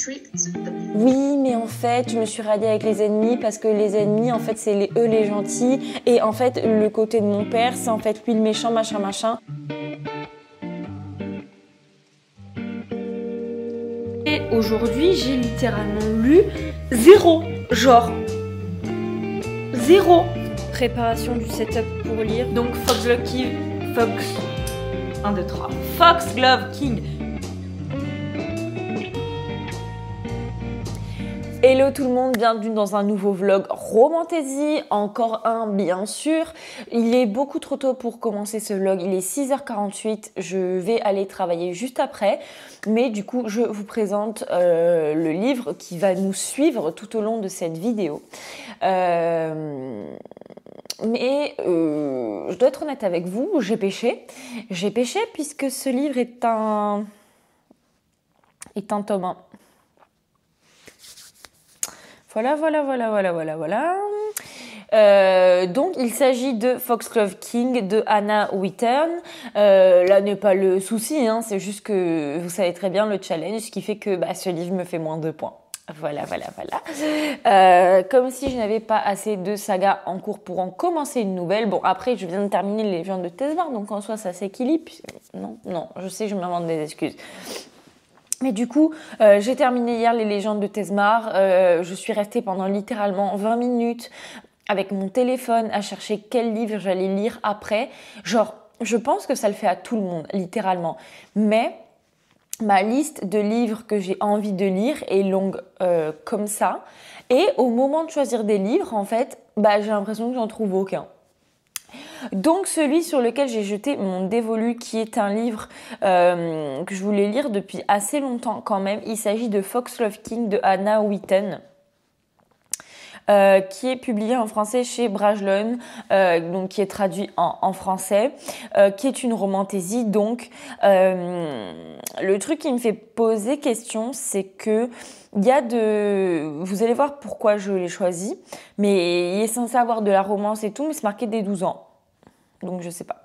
Oui, mais en fait, je me suis ralliée avec les ennemis parce que les ennemis, en fait, c'est eux les gentils. Et en fait, le côté de mon père, c'est en fait lui le méchant, machin, machin. Et aujourd'hui, j'ai littéralement lu zéro. Genre, zéro. Préparation du setup pour lire. Donc, Foxglove King. 1, 2, 3. Foxglove King. Hello tout le monde, bienvenue dans un nouveau vlog Romantaisie, encore un bien sûr. Il est beaucoup trop tôt pour commencer ce vlog, il est 6h48, je vais aller travailler juste après. Mais du coup, je vous présente le livre qui va nous suivre tout au long de cette vidéo. Je dois être honnête avec vous, j'ai péché. J'ai péché puisque ce livre est un tome 1. Voilà. Donc, il s'agit de Foxglove King de Hannah Whitern. Là n'est pas le souci, hein, c'est juste que vous savez très bien le challenge qui fait que ce livre me fait moins 2 points. Voilà. Comme si je n'avais pas assez de sagas en cours pour en commencer une nouvelle. Bon, après, je viens de terminer Les Légendes de Tezmar, donc en soi, ça s'équilibre. Non, je sais, je m'invente des excuses. Mais du coup, j'ai terminé hier Les Légendes de Tezmar. Je suis restée pendant littéralement 20 minutes avec mon téléphone à chercher quel livre j'allais lire après. Genre, je pense que ça le fait à tout le monde, littéralement. Mais ma liste de livres que j'ai envie de lire est longue comme ça. Et au moment de choisir des livres, en fait, j'ai l'impression que j'en trouve aucun. Donc celui sur lequel j'ai jeté mon dévolu, qui est un livre que je voulais lire depuis assez longtemps quand même, il s'agit de Foxglove King de Hannah Whitern. Qui est publié en français chez Brajlon, donc qui est traduit en français, qui est une romantaisie. Donc, le truc qui me fait poser question, c'est que vous allez voir pourquoi je l'ai choisi, mais il est censé avoir de la romance et tout, mais c'est marqué dès 12 ans. Donc, je sais pas.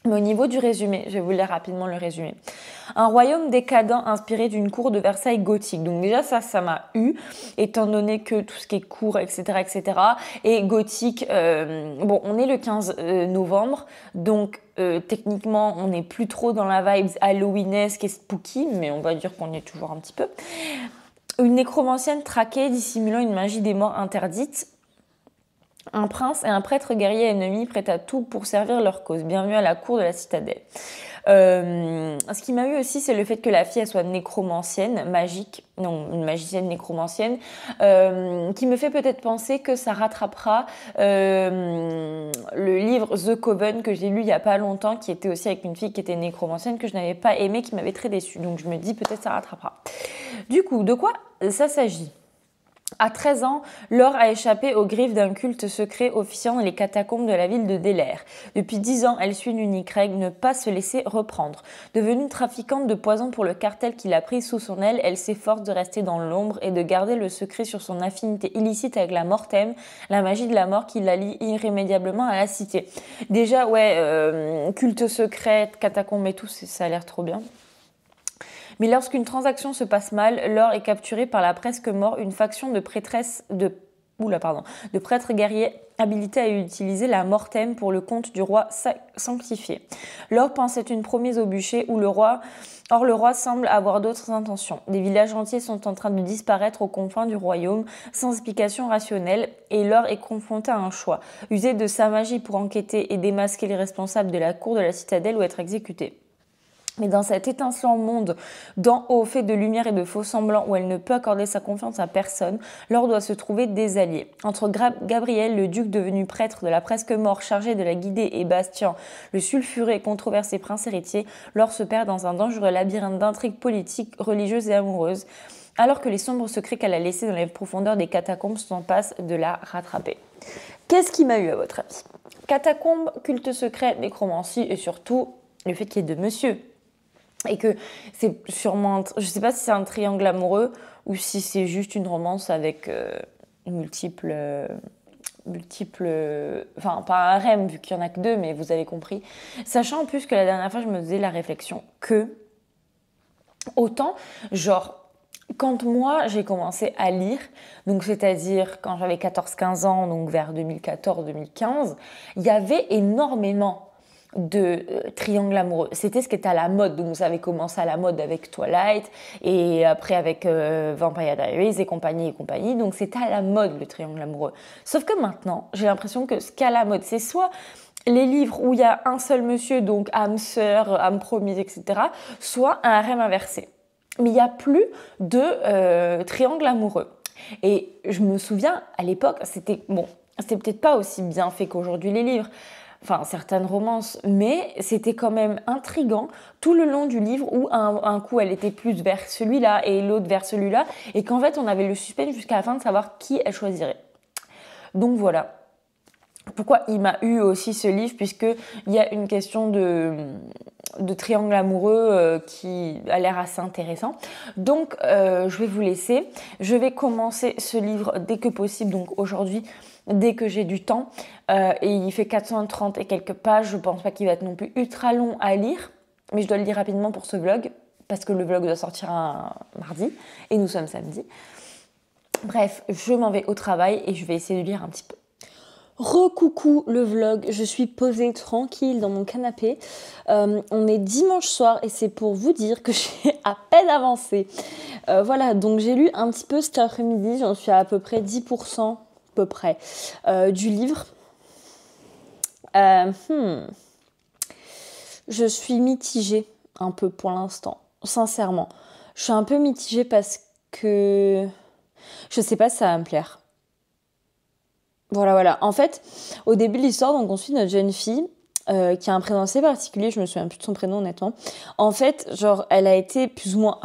Mais au niveau du résumé, je vais vous lire rapidement le résumé. Un royaume décadent inspiré d'une cour de Versailles gothique. Donc déjà, ça m'a eu, étant donné que tout ce qui est cour, etc. Et gothique, on est le 15 novembre, donc techniquement, on n'est plus trop dans la vibe halloweenesque et spooky, mais on va dire qu'on y est toujours un petit peu. Une nécromancienne traquée, dissimulant une magie des morts interdite. Un prince et un prêtre guerrier ennemi prêts à tout pour servir leur cause. Bienvenue à la cour de la citadelle. Ce qui m'a eu aussi, c'est le fait que la fille elle soit nécromancienne, une magicienne nécromancienne, qui me fait peut-être penser que ça rattrapera le livre The Coven que j'ai lu il y a pas longtemps, qui était aussi avec une fille qui était nécromancienne, que je n'avais pas aimé, qui m'avait très déçue. Donc je me dis peut-être ça rattrapera. Du coup, de quoi ça s'agit ? À 13 ans, Laure a échappé aux griffes d'un culte secret officiant dans les catacombes de la ville de Delair. Depuis 10 ans, elle suit une unique règle, ne pas se laisser reprendre. Devenue trafiquante de poison pour le cartel qui l'a prise sous son aile, elle s'efforce de rester dans l'ombre et de garder le secret sur son affinité illicite avec la Mortem, la magie de la mort qui la lie irrémédiablement à la cité. Déjà, culte secret, catacombes et tout, ça a l'air trop bien. Mais lorsqu'une transaction se passe mal, Laure est capturée par la presque mort, une faction de prêtres guerriers habilités à utiliser la Mortem pour le compte du roi sanctifié. Laure pense être une promise au bûcher Or, le roi semble avoir d'autres intentions. Des villages entiers sont en train de disparaître aux confins du royaume, sans explication rationnelle, et Laure est confrontée à un choix. User de sa magie pour enquêter et démasquer les responsables de la cour de la citadelle ou être exécutée. Mais dans cet étincelant monde d'en haut fait de lumière et de faux semblants où elle ne peut accorder sa confiance à personne, Laure doit se trouver des alliés. Entre Gabriel, le duc devenu prêtre de la presque mort chargé de la guider, et Bastien, le sulfuré et controversé prince héritier, Laure se perd dans un dangereux labyrinthe d'intrigues politiques, religieuses et amoureuses, alors que les sombres secrets qu'elle a laissés dans les profondeurs des catacombes sont en passe de la rattraper. Qu'est-ce qui m'a eu à votre avis ? Catacombes, culte secret, nécromancie et surtout le fait qu'il y ait deux messieurs. Et que c'est sûrement, je sais pas si c'est un triangle amoureux ou si c'est juste une romance avec multiples, enfin pas un harem vu qu'il y en a que 2, mais vous avez compris. Sachant en plus que la dernière fois je me faisais la réflexion que autant genre Quand moi j'ai commencé à lire, donc c'est-à-dire quand j'avais 14-15 ans, donc vers 2014-2015, il y avait énormément de triangles amoureux. C'était ce qui était à la mode, donc ça avait commencé à la mode avec Twilight et après avec Vampire Diaries et compagnie, donc c'était à la mode le triangle amoureux. Sauf que maintenant, j'ai l'impression que ce qu'à la mode, c'est soit les livres où il y a un seul monsieur, donc âme sœur, âme promise, etc., soit un harem inversé. Mais il n'y a plus de triangle amoureux. Et je me souviens, à l'époque, c'était peut-être pas aussi bien fait qu'aujourd'hui les livres, enfin certaines romances, mais c'était quand même intriguant tout le long du livre où un coup elle était plus vers celui-là et l'autre vers celui-là, et qu'en fait on avait le suspense jusqu'à la fin de savoir qui elle choisirait. Donc voilà. Pourquoi il m'a eu aussi ce livre, puisqu'il y a une question de triangle amoureux qui a l'air assez intéressant. Donc je vais vous laisser. Je vais commencer ce livre dès que possible, donc aujourd'hui, dès que j'ai du temps. Et il fait 430 et quelques pages. Je pense pas qu'il va être non plus ultra long à lire, mais je dois le lire rapidement pour ce vlog, parce que le vlog doit sortir un mardi et nous sommes samedi. Bref, je m'en vais au travail et je vais essayer de lire un petit peu. Recoucou le vlog, je suis posée tranquille dans mon canapé. On est dimanche soir et c'est pour vous dire que j'ai à peine avancé. Voilà, donc j'ai lu un petit peu cet après-midi, j'en suis à peu près 10% à peu près du livre. Je suis mitigée un peu pour l'instant, sincèrement. Je suis un peu mitigée parce que je sais pas si ça va me plaire. Voilà. En fait, au début de l'histoire, donc on suit notre jeune fille qui a un prénom assez particulier, je me souviens plus de son prénom honnêtement. En fait, genre, elle a été plus ou moins,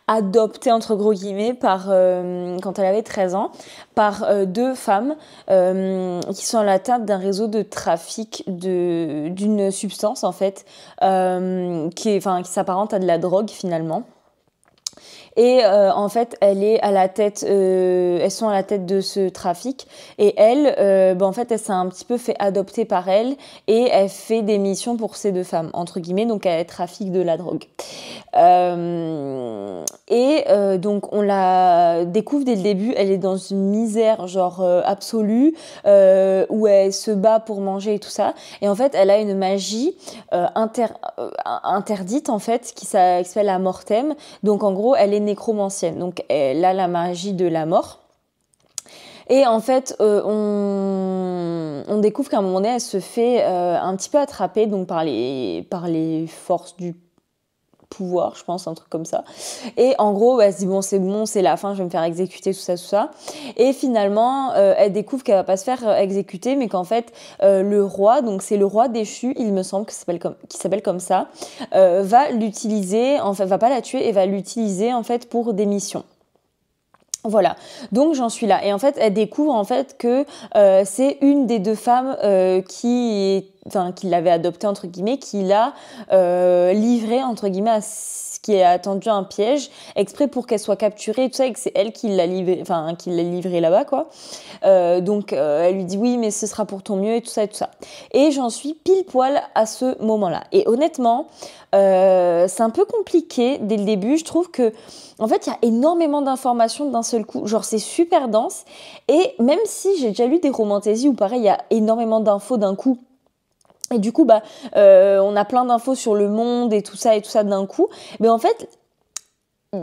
adoptée entre gros guillemets par, quand elle avait 13 ans, par deux femmes qui sont à la tête d'un réseau de trafic d'une substance en fait, qui s'apparente à de la drogue finalement. Et en fait, elles sont à la tête de ce trafic. Et elle, en fait, elle s'est un petit peu fait adopter par elle et elle fait des missions pour ces deux femmes, entre guillemets, donc elle trafique de la drogue. Donc on la découvre dès le début, elle est dans une misère genre absolue, où elle se bat pour manger et tout ça. Et en fait, elle a une magie interdite en fait qui s'appelle la mortem. Donc en gros, elle est nécromancienne. Donc elle a la magie de la mort. Et en fait, on découvre qu'à un moment donné, elle se fait un petit peu attraper donc par les forces du pouvoir, je pense, un truc comme ça. Et en gros, elle se dit bon, c'est la fin, je vais me faire exécuter, tout ça. Et finalement, elle découvre qu'elle va pas se faire exécuter, mais qu'en fait, le roi, donc c'est le roi déchu, il me semble qui s'appelle comme ça, va l'utiliser, en fait, va pas la tuer et va l'utiliser en fait pour des missions. Voilà, donc j'en suis là. Et en fait, elle découvre en fait que c'est une des deux femmes qui l'avait adoptée entre guillemets, qui l'a livrée entre guillemets à ce qui est attendu un piège exprès pour qu'elle soit capturée et tout ça, et que c'est elle qui l'a livrée là-bas quoi. Donc elle lui dit oui, mais ce sera pour ton mieux et tout ça. Et j'en suis pile poil à ce moment-là. Et honnêtement, c'est un peu compliqué dès le début. Je trouve que en fait, il y a énormément d'informations d'un seul coup. Genre, c'est super dense. Et même si j'ai déjà lu des romantaisies où, pareil, il y a énormément d'infos d'un coup. Et du coup, on a plein d'infos sur le monde et tout ça d'un coup. Mais en fait,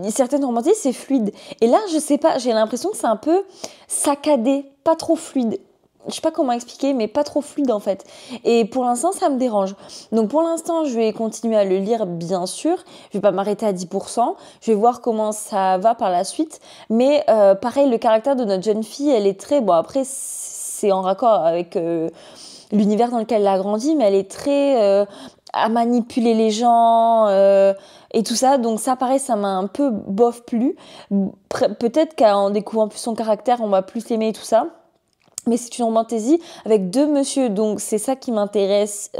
certaines romantaisies, c'est fluide. Et là, je sais pas, j'ai l'impression que c'est un peu saccadé, pas trop fluide. Je sais pas comment expliquer, mais pas trop fluide en fait. Et pour l'instant, ça me dérange. Donc pour l'instant, je vais continuer à le lire, bien sûr. Je vais pas m'arrêter à 10%. Je vais voir comment ça va par la suite. Mais pareil, le caractère de notre jeune fille, elle est très... Bon, après, c'est en raccord avec l'univers dans lequel elle a grandi, mais elle est très... à manipuler les gens et tout ça. Donc ça, pareil, ça m'a un peu bof plu. Peut-être qu'en découvrant plus son caractère, on va plus l'aimer et tout ça. Mais c'est une romantaisie avec deux monsieur, donc c'est ça qui m'intéresse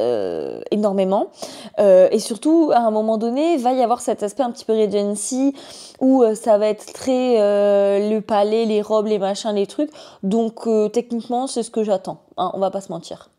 énormément. Et surtout, à un moment donné, il va y avoir cet aspect un petit peu Regency, où ça va être très le palais, les robes, les machins, les trucs. Donc techniquement, c'est ce que j'attends, hein, on va pas se mentir.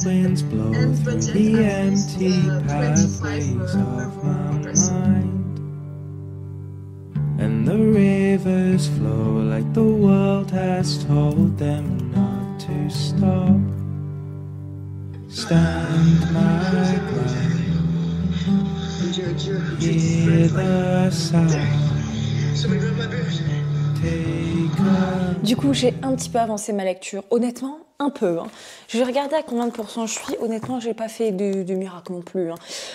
winds blow through the empty pathways of my mind, and the rivers flow like the world has told them not to stop. Stand my ground, hear the sound. Du coup, j'ai un petit peu avancé ma lecture. Honnêtement, un peu. Je vais regarder à combien de pourcents je suis. Honnêtement, j'ai pas fait de miracle non plus.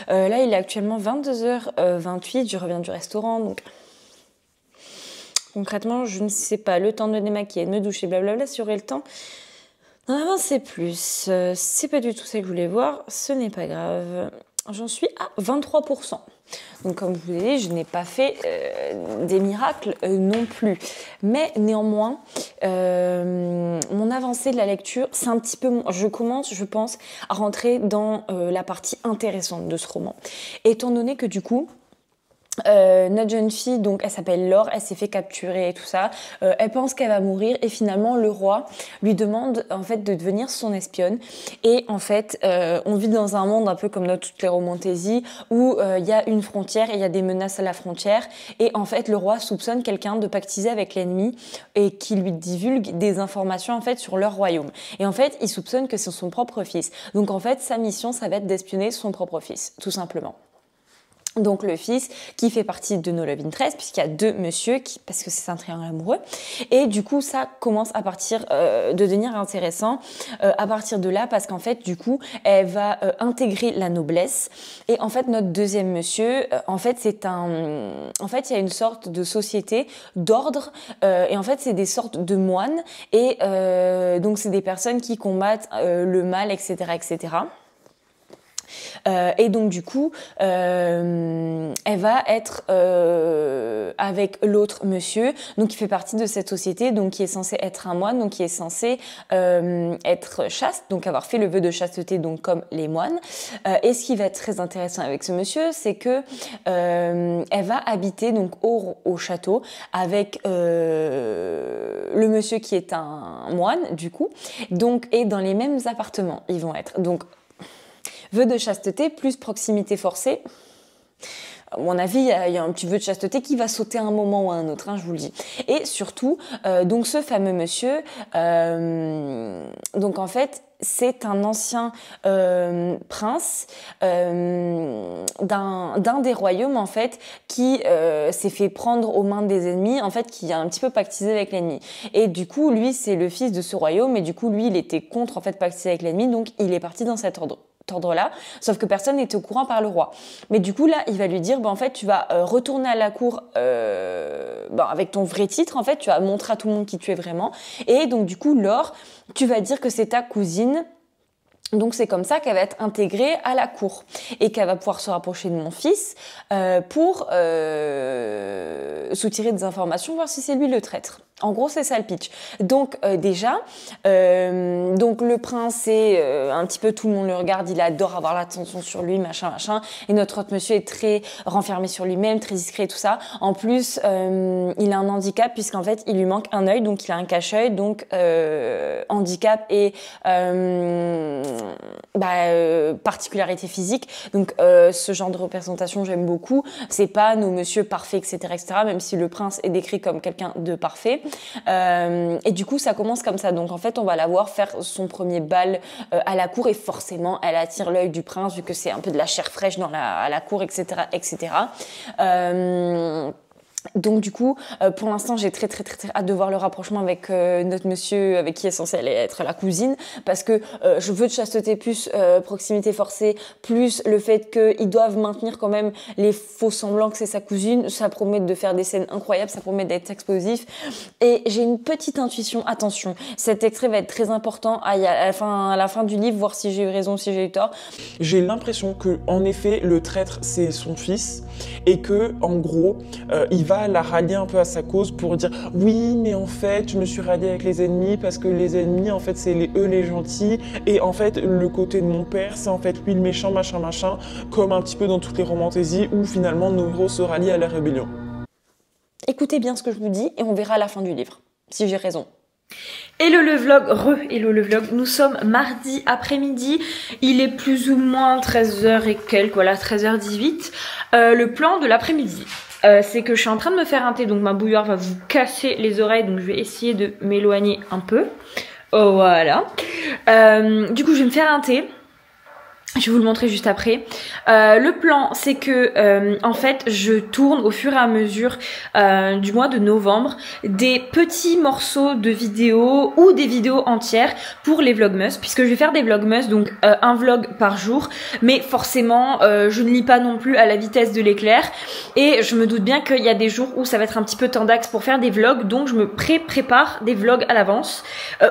Là, il est actuellement 22h28. Je reviens du restaurant. Donc, concrètement, je ne sais pas. Le temps de me démaquiller, de me doucher, blablabla. Si j'aurai le temps d'en avancer plus. C'est pas du tout ça que je voulais voir. Ce n'est pas grave. J'en suis à 23%. Donc comme je vous l'ai dit, je n'ai pas fait des miracles non plus. Mais néanmoins, mon avancée de la lecture, c'est un petit peu... Je commence, je pense, à rentrer dans la partie intéressante de ce roman. Étant donné que du coup... notre jeune fille, donc elle s'appelle Laure, elle s'est fait capturer et tout ça, elle pense qu'elle va mourir et finalement le roi lui demande en fait de devenir son espionne et en fait on vit dans un monde un peu comme dans toutes les romantésies où il y a une frontière et il y a des menaces à la frontière et en fait le roi soupçonne quelqu'un de pactiser avec l'ennemi et qui lui divulgue des informations en fait sur leur royaume et en fait il soupçonne que c'est son propre fils, donc en fait sa mission ça va être d'espionner son propre fils tout simplement. Donc le fils qui fait partie de No Love Interest puisqu'il y a deux messieurs parce que c'est un triangle amoureux et du coup ça commence à partir de devenir intéressant à partir de là parce qu'en fait du coup elle va intégrer la noblesse et en fait notre deuxième monsieur en fait il y a une sorte de société d'ordre et en fait c'est des sortes de moines et donc c'est des personnes qui combattent le mal etc. Et donc du coup, elle va être avec l'autre monsieur, donc qui fait partie de cette société, donc qui est censé être un moine, donc qui est censé être chaste, donc avoir fait le vœu de chasteté, donc comme les moines. Et ce qui va être très intéressant avec ce monsieur, c'est que elle va habiter donc au château avec le monsieur qui est un moine du coup, donc et dans les mêmes appartements ils vont être donc. Vœu de chasteté plus proximité forcée. À mon avis, il y a un petit vœu de chasteté qui va sauter à un moment ou à un autre, je vous le dis. Et surtout, donc ce fameux monsieur, donc en fait, c'est un ancien prince d'un des royaumes en fait qui s'est fait prendre aux mains des ennemis, en fait qui a un petit peu pactisé avec l'ennemi. Et du coup, lui, c'est le fils de ce royaume, et du coup, lui, il était contre en fait pactiser avec l'ennemi, donc il est parti dans cet ordre-là, sauf que personne n'était au courant par le roi. Mais du coup là, il va lui dire, en fait, tu vas retourner à la cour avec ton vrai titre, en fait, tu vas montrer à tout le monde qui tu es vraiment. Et donc du coup, Laure, tu vas dire que c'est ta cousine. Donc c'est comme ça qu'elle va être intégrée à la cour et qu'elle va pouvoir se rapprocher de mon fils pour soutirer des informations, voir si c'est lui le traître. En gros, c'est ça le pitch. Donc déjà, donc le prince, c'est un petit peu tout le monde le regarde, il adore avoir l'attention sur lui, machin. Et notre autre monsieur est très renfermé sur lui-même, très discret et tout ça. En plus, il a un handicap puisqu'en fait, il lui manque un œil, donc il a un cache-œil, donc handicap et particularité physique. Donc ce genre de représentation, j'aime beaucoup. C'est pas nos monsieur parfaits, etc., même si le prince est décrit comme quelqu'un de parfait. Et du coup, ça commence comme ça. Donc en fait, on va la voir faire son premier bal à la cour et forcément, elle attire l'œil du prince vu que c'est un peu de la chair fraîche à la cour, etc., Donc du coup, pour l'instant, j'ai très hâte de voir le rapprochement avec notre monsieur avec qui est censé aller être la cousine, parce que je veux de chasteté plus proximité forcée, plus le fait qu'ils doivent maintenir quand même les faux semblants que c'est sa cousine, ça promet de faire des scènes incroyables, ça promet d'être explosif. Et j'ai une petite intuition, attention, cet extrait va être très important à la fin du livre, voir si j'ai eu raison ou si j'ai eu tort. J'ai l'impression que en effet, le traître, c'est son fils, et que en gros, il va la rallier un peu à sa cause pour dire oui, mais en fait je me suis rallié avec les ennemis parce que les ennemis en fait c'est eux les gentils et en fait le côté de mon père c'est en fait lui le méchant machin comme un petit peu dans toutes les romantésies où finalement nos héros se rallient à la rébellion. Écoutez bien ce que je vous dis et on verra à la fin du livre si j'ai raison. Hello le vlog, hello le vlog, nous sommes mardi après-midi, il est plus ou moins 13h et quelques, voilà 13h18. Le plan de l'après-midi, c'est que je suis en train de me faire un thé, donc ma bouilloire va vous casser les oreilles, donc je vais essayer de m'éloigner un peu. Oh, voilà. Du coup je vais me faire un thé. Je vais vous le montrer juste après. Le plan, c'est que en fait, je tourne au fur et à mesure du mois de novembre des petits morceaux de vidéos ou des vidéos entières pour les vlogmas, puisque je vais faire des vlogmas, donc un vlog par jour. Mais forcément, je ne lis pas non plus à la vitesse de l'éclair, et je me doute bien qu'il y a des jours où ça va être un petit peu tendax pour faire des vlogs, donc je me prépare des vlogs à l'avance,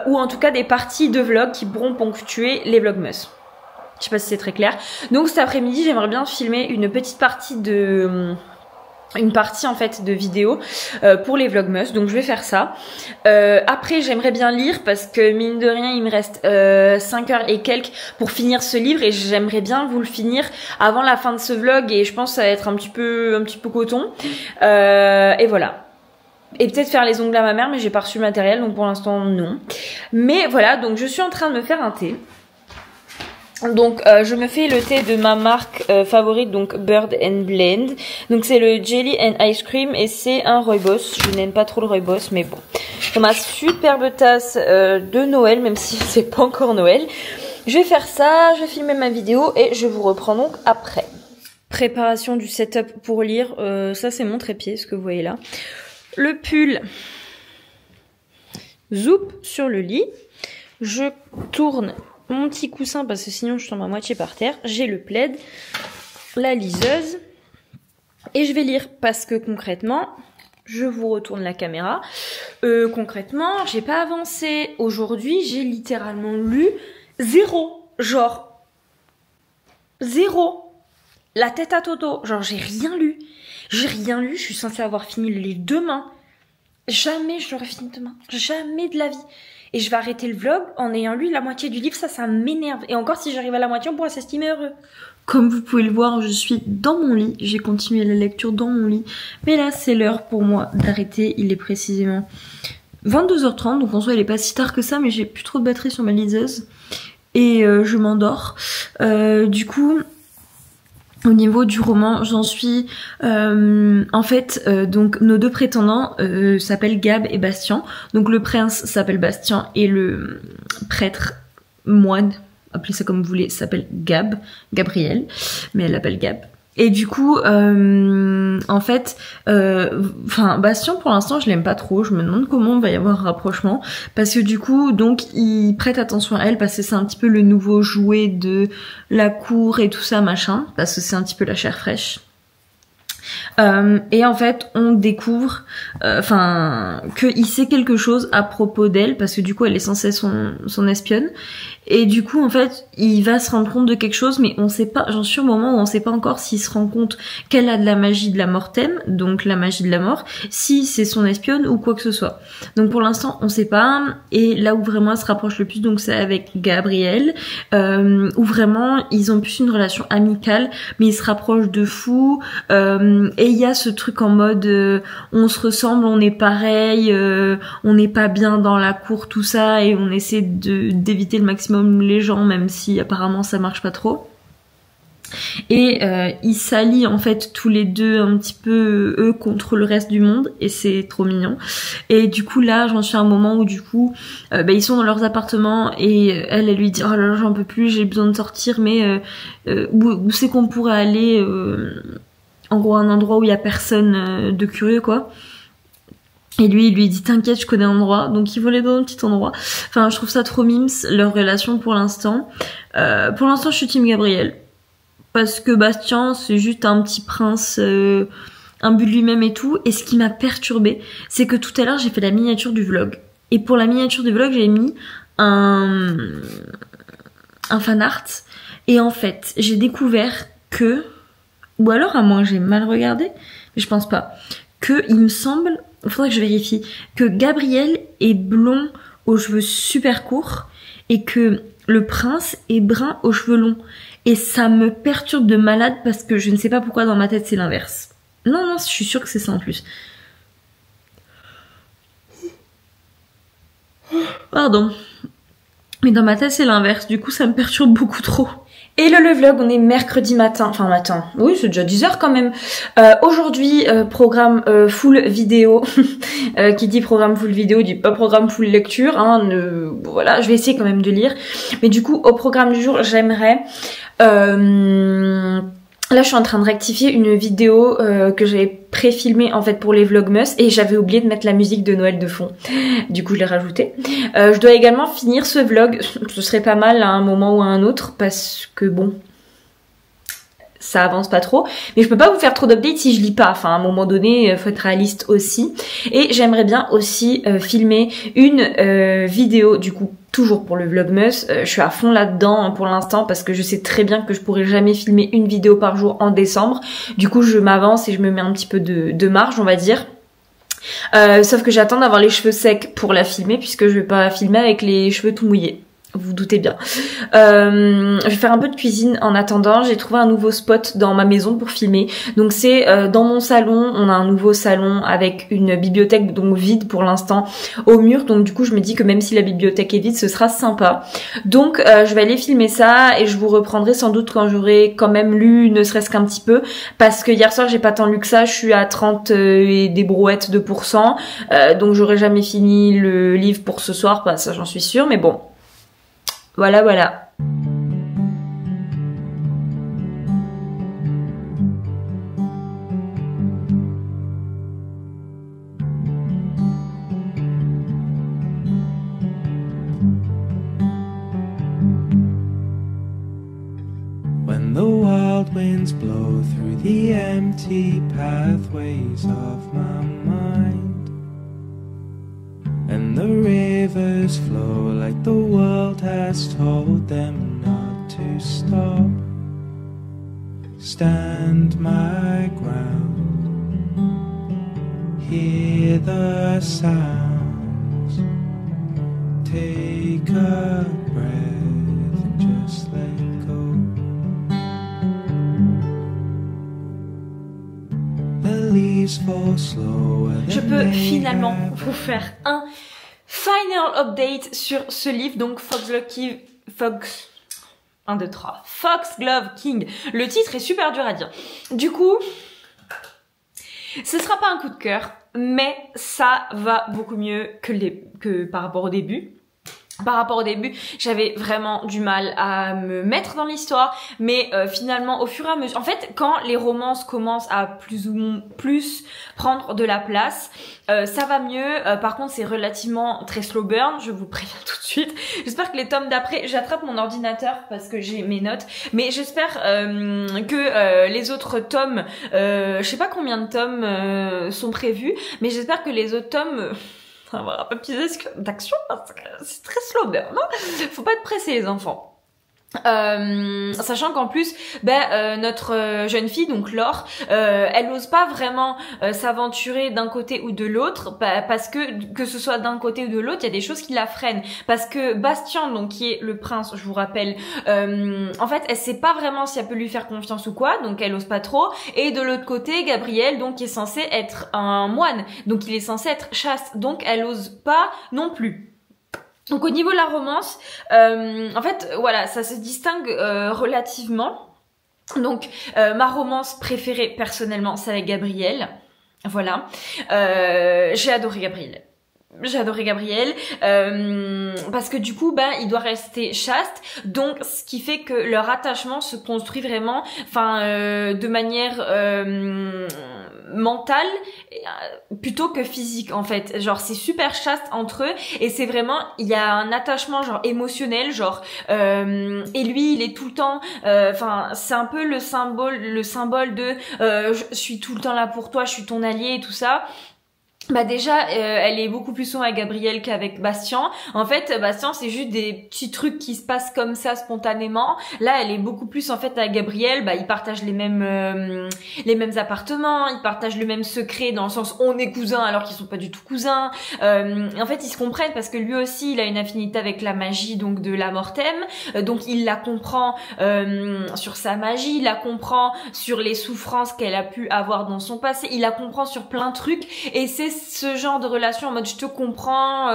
ou en tout cas des parties de vlogs qui pourront ponctuer les vlogmas. Je sais pas si c'est très clair. Donc cet après-midi, j'aimerais bien filmer une petite partie de... une partie en fait de vidéo pour les vlogmas, donc je vais faire ça. Après j'aimerais bien lire parce que mine de rien il me reste 5 heures et quelques pour finir ce livre, et j'aimerais bien vous le finir avant la fin de ce vlog, et je pense que ça va être un petit peu coton. Et voilà. Et peut-être faire les ongles à ma mère, mais j'ai pas reçu le matériel, donc pour l'instant non. Mais voilà, donc je suis en train de me faire un thé. Donc je me fais le thé de ma marque favorite, donc Bird and Blend. Donc c'est le Jelly and Ice Cream, et c'est un Rooibos. Je n'aime pas trop le Rooibos, mais bon. C'est ma superbe tasse de Noël, même si c'est pas encore Noël. Je vais faire ça, je vais filmer ma vidéo et je vous reprends donc après. Préparation du setup pour lire. Ça c'est mon trépied, ce que vous voyez là. Le pull. Zoup sur le lit. Je tourne mon petit coussin parce que sinon je tombe à moitié par terre. J'ai le plaid, la liseuse, et je vais lire parce que concrètement, je vous retourne la caméra. Concrètement, j'ai pas avancé aujourd'hui. J'ai littéralement lu 0, genre 0. La tête à Toto, genre j'ai rien lu. J'ai rien lu. Je suis censée avoir fini le livre demain. Jamais je l'aurais fini demain. Jamais de la vie. Et je vais arrêter le vlog en ayant lu la moitié du livre, ça m'énerve. Et encore, si j'arrive à la moitié, on pourra s'estimer heureux. Comme vous pouvez le voir, je suis dans mon lit. J'ai continué la lecture dans mon lit. Mais là, c'est l'heure pour moi d'arrêter. Il est précisément 22h30, donc en soi, il est pas si tard que ça, mais j'ai plus trop de batterie sur ma liseuse. Et je m'endors. Du coup... Au niveau du roman, j'en suis en fait donc nos deux prétendants s'appellent Gab et Bastien. Donc le prince s'appelle Bastien et le prêtre moine, appelez ça comme vous voulez, s'appelle Gabriel, mais elle l'appelle Gab. Et du coup, en fait, Bastien pour l'instant je l'aime pas trop. Je me demande comment il va y avoir un rapprochement, parce que du coup, donc il prête attention à elle parce que c'est un petit peu le nouveau jouet de la cour et tout ça machin, parce que c'est un petit peu la chair fraîche. Et en fait, on découvre, qu'il sait quelque chose à propos d'elle, parce que du coup, elle est censée son espionne. Et du coup, en fait, il va se rendre compte de quelque chose, mais on sait pas, j'en suis au moment où on sait pas encore s'il se rend compte qu'elle a de la magie de la mortem, donc la magie de la mort, si c'est son espionne ou quoi que ce soit. Donc pour l'instant, on sait pas. Et là où vraiment elle se rapproche le plus, donc c'est avec Gabriel, où vraiment ils ont plus une relation amicale, mais ils se rapprochent de fou. Et il y a ce truc en mode on se ressemble, on est pareil, on n'est pas bien dans la cour, tout ça, et on essaie d'éviter le maximum les gens, même si apparemment ça marche pas trop. Et ils s'allient en fait tous les deux un petit peu eux contre le reste du monde, et c'est trop mignon. Et du coup là j'en suis à un moment où du coup ils sont dans leurs appartements, et elle lui dit oh là là j'en peux plus, j'ai besoin de sortir, mais où c'est qu'on pourrait aller, en gros un endroit où il y a personne de curieux quoi. Et lui, il lui dit t'inquiète, je connais un endroit. Donc ils vont aller dans un petit endroit. Enfin, je trouve ça trop mimes, leur relation pour l'instant. Pour l'instant, je suis team Gabriel. Parce que Bastien, c'est juste un petit prince, imbu de lui-même et tout. Et ce qui m'a perturbée, c'est que tout à l'heure, j'ai fait la miniature du vlog. Et pour la miniature du vlog, j'ai mis un fan art. Et en fait, j'ai découvert que... Ou alors, à moins j'ai mal regardé, mais je pense pas. Que, il me semble... Il faudrait que je vérifie, que Gabriel est blond aux cheveux super courts et que le prince est brun aux cheveux longs. Et ça me perturbe de malade parce que je ne sais pas pourquoi dans ma tête c'est l'inverse. Non, je suis sûre que c'est ça en plus. Pardon. Mais dans ma tête, c'est l'inverse. Du coup, ça me perturbe beaucoup trop. Hello le vlog, on est mercredi matin. Enfin, matin. Oui, c'est déjà 10h quand même. Aujourd'hui, programme full vidéo. Qui dit programme full vidéo, dit pas programme full lecture. Hein, voilà, je vais essayer quand même de lire. Mais du coup, au programme du jour, j'aimerais... Là, je suis en train de rectifier une vidéo que j'avais pré-filmée en fait pour les Vlogmas et j'avais oublié de mettre la musique de Noël de fond. Du coup, je l'ai rajoutée. Je dois également finir ce vlog. Ce serait pas mal à un moment ou à un autre parce que bon, ça avance pas trop. Mais je peux pas vous faire trop d'updates si je lis pas. Enfin, à un moment donné, faut être réaliste aussi. Et j'aimerais bien aussi filmer une vidéo du coup. Toujours pour le Vlogmas, je suis à fond là-dedans pour l'instant parce que je sais très bien que je pourrai jamais filmer une vidéo par jour en décembre. Du coup, je m'avance et je me mets un petit peu de marge, on va dire. Sauf que j'attends d'avoir les cheveux secs pour la filmer puisque je vais pas filmer avec les cheveux tout mouillés. Vous vous doutez bien. Je vais faire un peu de cuisine en attendant. J'ai trouvé un nouveau spot dans ma maison pour filmer. Donc c'est dans mon salon. On a un nouveau salon avec une bibliothèque donc vide pour l'instant au mur. Donc du coup je me dis que même si la bibliothèque est vide, ce sera sympa. Donc je vais aller filmer ça et je vous reprendrai sans doute quand j'aurai quand même lu ne serait-ce qu'un petit peu. Parce que hier soir j'ai pas tant lu que ça. Je suis à 30 et des brouettes de pourcents. Donc j'aurai jamais fini le livre pour ce soir. Bah, ça j'en suis sûre. Mais bon. Voilà, voilà. When the wild winds blow through the empty pathways of my mind, and the rivers flow like the world has told them not to stop. Stand my ground, hear the sounds, take a breath and just let go. The leaves fall slower than Je peux they finalement have. vous faire un final update sur ce livre, donc Foxglove King. Le titre est super dur à dire. Du coup, ce sera pas un coup de cœur, mais ça va beaucoup mieux que par rapport au début. Par rapport au début, j'avais vraiment du mal à me mettre dans l'histoire, mais finalement, au fur et à mesure, en fait, quand les romances commencent à plus prendre de la place, ça va mieux. Par contre, c'est relativement très slow burn, je vous préviens tout de suite. J'espère que les tomes d'après, j'attrape mon ordinateur parce que j'ai mes notes, mais j'espère que les autres tomes, je sais pas combien de tomes sont prévus, mais j'espère que les autres tomes... On va avoir un peu plus d'action parce que c'est très slow burn, non ? Faut pas être pressé les enfants. Sachant qu'en plus notre jeune fille donc Laure elle ose pas vraiment s'aventurer d'un côté ou de l'autre parce que ce soit d'un côté ou de l'autre il y a des choses qui la freinent parce que Bastien donc qui est le prince je vous rappelle en fait elle sait pas vraiment si elle peut lui faire confiance ou quoi donc elle ose pas trop et de l'autre côté Gabriel donc qui est censé être un moine donc il est censé être chaste donc elle ose pas non plus. Donc au niveau de la romance, en fait, voilà, ça se distingue relativement. Donc ma romance préférée personnellement, c'est avec Gabriel. Voilà, j'ai adoré Gabriel. J'ai adoré Gabriel parce que du coup il doit rester chaste donc ce qui fait que leur attachement se construit vraiment de manière mentale plutôt que physique en fait genre c'est super chaste entre eux et c'est vraiment il y a un attachement genre émotionnel genre et lui il est tout le temps c'est un peu le symbole de je suis tout le temps là pour toi je suis ton allié et tout ça. Bah déjà, elle est beaucoup plus souvent avec Gabriel qu'avec Bastien. En fait, Bastien, c'est juste des petits trucs qui se passent comme ça spontanément. Là, elle est beaucoup plus en fait avec Gabriel. Bah, ils partagent les mêmes appartements, ils partagent le même secret dans le sens on est cousins alors qu'ils sont pas du tout cousins. En fait, ils se comprennent parce que lui aussi, il a une affinité avec la magie donc de la Mortem. Donc il la comprend sur sa magie, il la comprend sur les souffrances qu'elle a pu avoir dans son passé, il la comprend sur plein de trucs et c'est ce genre de relation en mode je te comprends,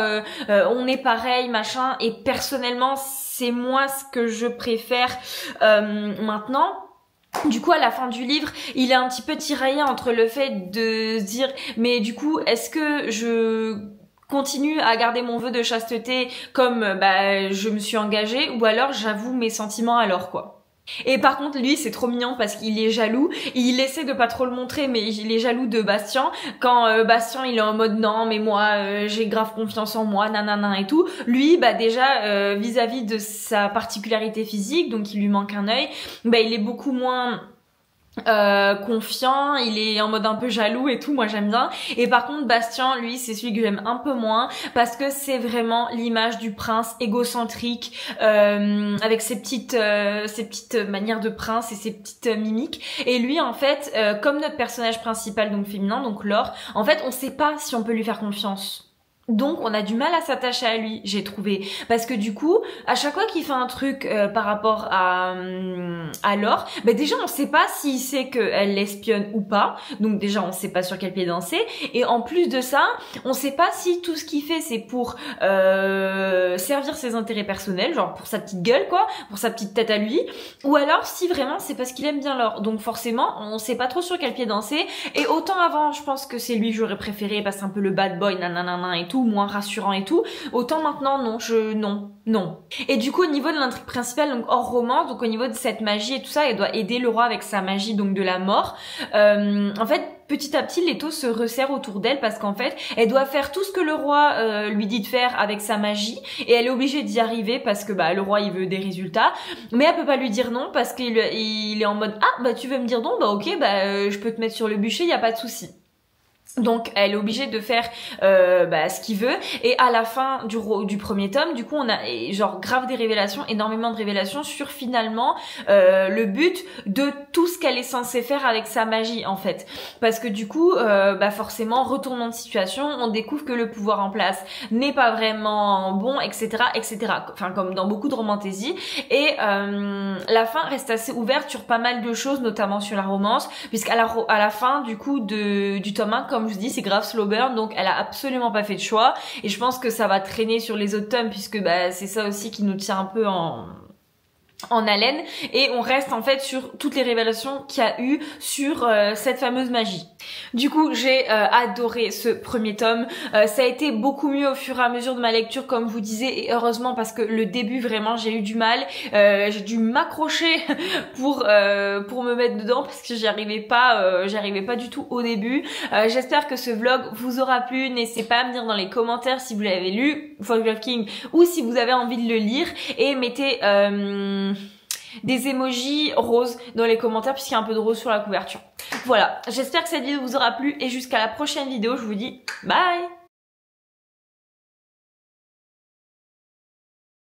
on est pareil, machin, et personnellement c'est moi ce que je préfère maintenant. Du coup, à la fin du livre, il est un petit peu tiraillé entre le fait de se dire, mais du coup, est-ce que je continue à garder mon vœu de chasteté comme je me suis engagée, ou alors j'avoue mes sentiments alors quoi. Et par contre, lui, c'est trop mignon parce qu'il est jaloux. Il essaie de pas trop le montrer, mais il est jaloux de Bastien. Quand Bastien, il est en mode non, mais moi, j'ai grave confiance en moi, nanana et tout. Lui, déjà, vis-à-vis de sa particularité physique, donc il lui manque un œil, il est beaucoup moins confiant, il est en mode un peu jaloux et tout, moi j'aime bien. Et par contre Bastien, lui, c'est celui que j'aime un peu moins parce que c'est vraiment l'image du prince égocentrique avec ses petites manières de prince et ses petites mimiques. Et lui en fait, comme notre personnage principal donc féminin, donc Laure, en fait on sait pas si on peut lui faire confiance. Donc on a du mal à s'attacher à lui, j'ai trouvé, parce que du coup à chaque fois qu'il fait un truc par rapport à Laure, déjà on sait pas s'il sait qu'elle l'espionne ou pas, donc déjà on sait pas sur quel pied danser, et en plus de ça on sait pas si tout ce qu'il fait c'est pour servir ses intérêts personnels, genre pour sa petite gueule quoi, pour sa petite tête à lui, ou alors si vraiment c'est parce qu'il aime bien Laure. Donc forcément on sait pas trop sur quel pied danser, et autant avant je pense que c'est lui que j'aurais préféré parce que c'est un peu le bad boy nanana et tout, moins rassurant et tout, autant maintenant non. Et du coup au niveau de l'intrigue principale, donc hors romance, donc au niveau de cette magie et tout ça, elle doit aider le roi avec sa magie donc de la mort. En fait petit à petit l'étau se resserre autour d'elle parce qu'en fait elle doit faire tout ce que le roi lui dit de faire avec sa magie, et elle est obligée d'y arriver parce que le roi il veut des résultats, mais elle peut pas lui dire non parce qu'il est en mode tu veux me dire non, ok, je peux te mettre sur le bûcher, y a pas de souci. Donc elle est obligée de faire ce qu'il veut, et à la fin du premier tome, du coup on a genre grave des révélations, énormément de révélations sur finalement le but de tout ce qu'elle est censée faire avec sa magie en fait, parce que du coup forcément retournement de situation, on découvre que le pouvoir en place n'est pas vraiment bon, etc., enfin comme dans beaucoup de romantasy, et la fin reste assez ouverte sur pas mal de choses, notamment sur la romance, puisqu'à la fin du coup du tome 1, comme je vous dis, c'est grave slow burn, donc elle a absolument pas fait de choix, et je pense que ça va traîner sur les autres tomes puisque c'est ça aussi qui nous tient un peu en haleine, et on reste en fait sur toutes les révélations qu'il y a eu sur cette fameuse magie. Du coup j'ai adoré ce premier tome, ça a été beaucoup mieux au fur et à mesure de ma lecture comme je vous disais, et heureusement parce que le début vraiment j'ai eu du mal, j'ai dû m'accrocher pour me mettre dedans parce que j'y arrivais pas du tout au début. J'espère que ce vlog vous aura plu, n'hésitez pas à me dire dans les commentaires si vous l'avez lu, Fog Love King, ou si vous avez envie de le lire, et mettez des emojis roses dans les commentaires puisqu'il y a un peu de rose sur la couverture. Voilà, j'espère que cette vidéo vous aura plu, et jusqu'à la prochaine vidéo, je vous dis bye.